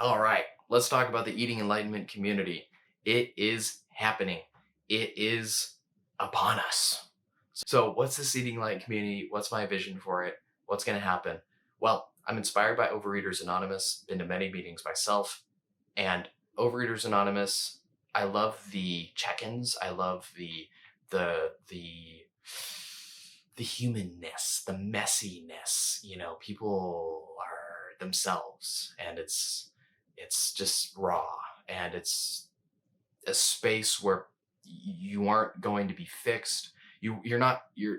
All right, let's talk about the Eating Enlightenment community. It is happening. It is upon us. So, what's this Eating Enlightenment community? What's my vision for it? What's going to happen? Well, I'm inspired by Overeaters Anonymous, been to many meetings myself, and Overeaters Anonymous, I love the check-ins. I love the the humanness, the messiness. People are themselves, and it's just raw, and it's a space where you aren't going to be fixed. You're not you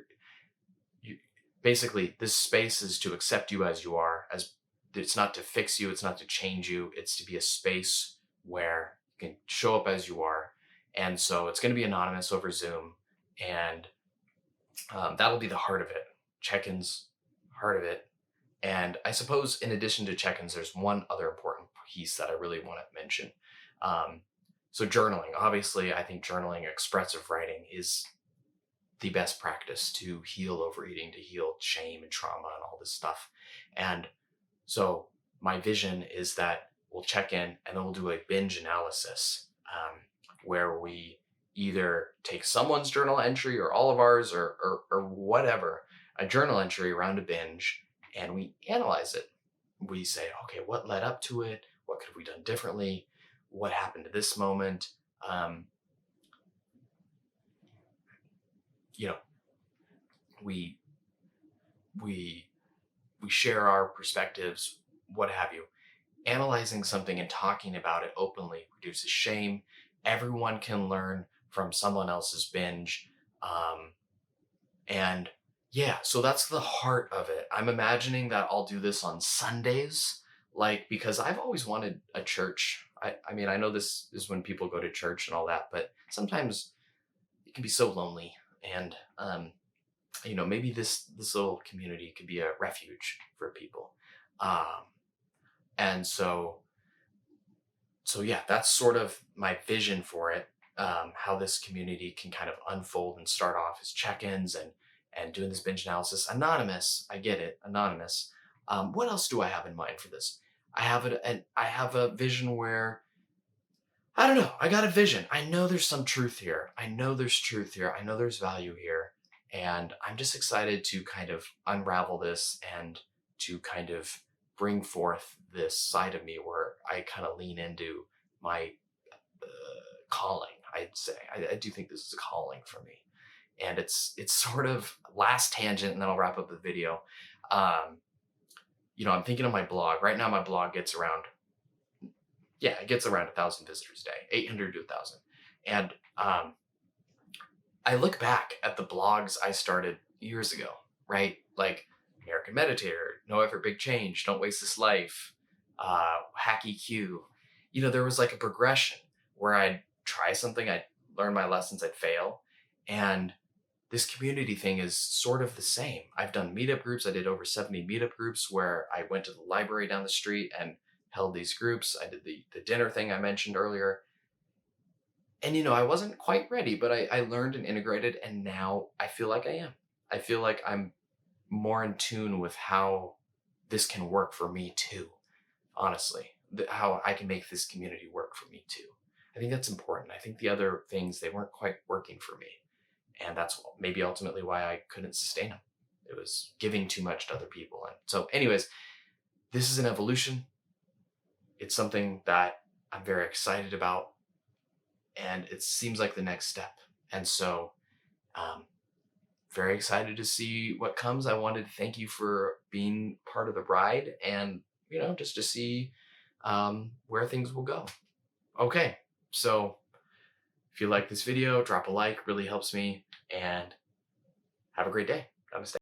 basically, this space is to accept you as you are. As It's not to fix you, it's not to change you, it's to be a space where you can show up as you are. And so it's going to be anonymous over Zoom, and that'll be the heart of it. Check-ins, heart of it. And I suppose in addition to check-ins, there's one other important piece that I really want to mention. Um, so journaling, obviously, I think journaling, expressive writing is the best practice to heal overeating, to heal shame and trauma and all this stuff. And so my vision is that we'll check in and then we'll do a binge analysis, where we either take someone's journal entry or all of ours, or whatever, a journal entry around a binge, and we analyze it. We say, okay, what led up to it? What could have we done differently? What happened to this moment? Um, you know, we we we share our perspectives, what have you. Analyzing something and talking about it openly reduces shame. Everyone can learn from someone else's binge. Um, and yeah, so that's the heart of it. I'm imagining that I'll do this on Sundays, like, because I've always wanted a church. I mean, I know this is when people go to church and all that, but sometimes it can be so lonely. And maybe this little community could be a refuge for people. Um, and so yeah, that's sort of my vision for it. How this community can kind of unfold and start off as check-ins and doing this binge analysis. Anonymous, I get it, anonymous. What else do I have in mind for this? I have a vision where, I don't know. I got a vision. I know there's some truth here. I know there's truth here. I know there's value here. And I'm just excited to kind of unravel this and to kind of bring forth this side of me where I kind of lean into my calling, I'd say. I do think this is a calling for me. And it's sort of last tangent, and then I'll wrap up the video. Um, I'm thinking of my blog. Right now, my blog gets around, yeah, it gets around 1,000 visitors a day, 800 to 1,000. And I look back at the blogs I started years ago, right? Like American Meditator, No Effort, Big Change, Don't Waste This Life, Hack EQ. There was like a progression where I'd try something, I'd learn my lessons, I'd fail. And this community thing is sort of the same. I've done meetup groups. I did over 70 meetup groups where I went to the library down the street and held these groups. I did the dinner thing I mentioned earlier. And I wasn't quite ready, but I learned and integrated, and now I feel like I am. I feel like I'm more in tune with how this can work for me too, honestly. How I can make this community work for me too. I think that's important. I think the other things, they weren't quite working for me. And that's maybe ultimately why I couldn't sustain them. It was giving too much to other people. And so anyways, this is an evolution. It's something that I'm very excited about, and it seems like the next step. And so, very excited to see what comes. I wanted to thank you for being part of the ride, and just to see where things will go. Okay, so if you like this video, drop a like, really helps me, and have a great day. Namaste.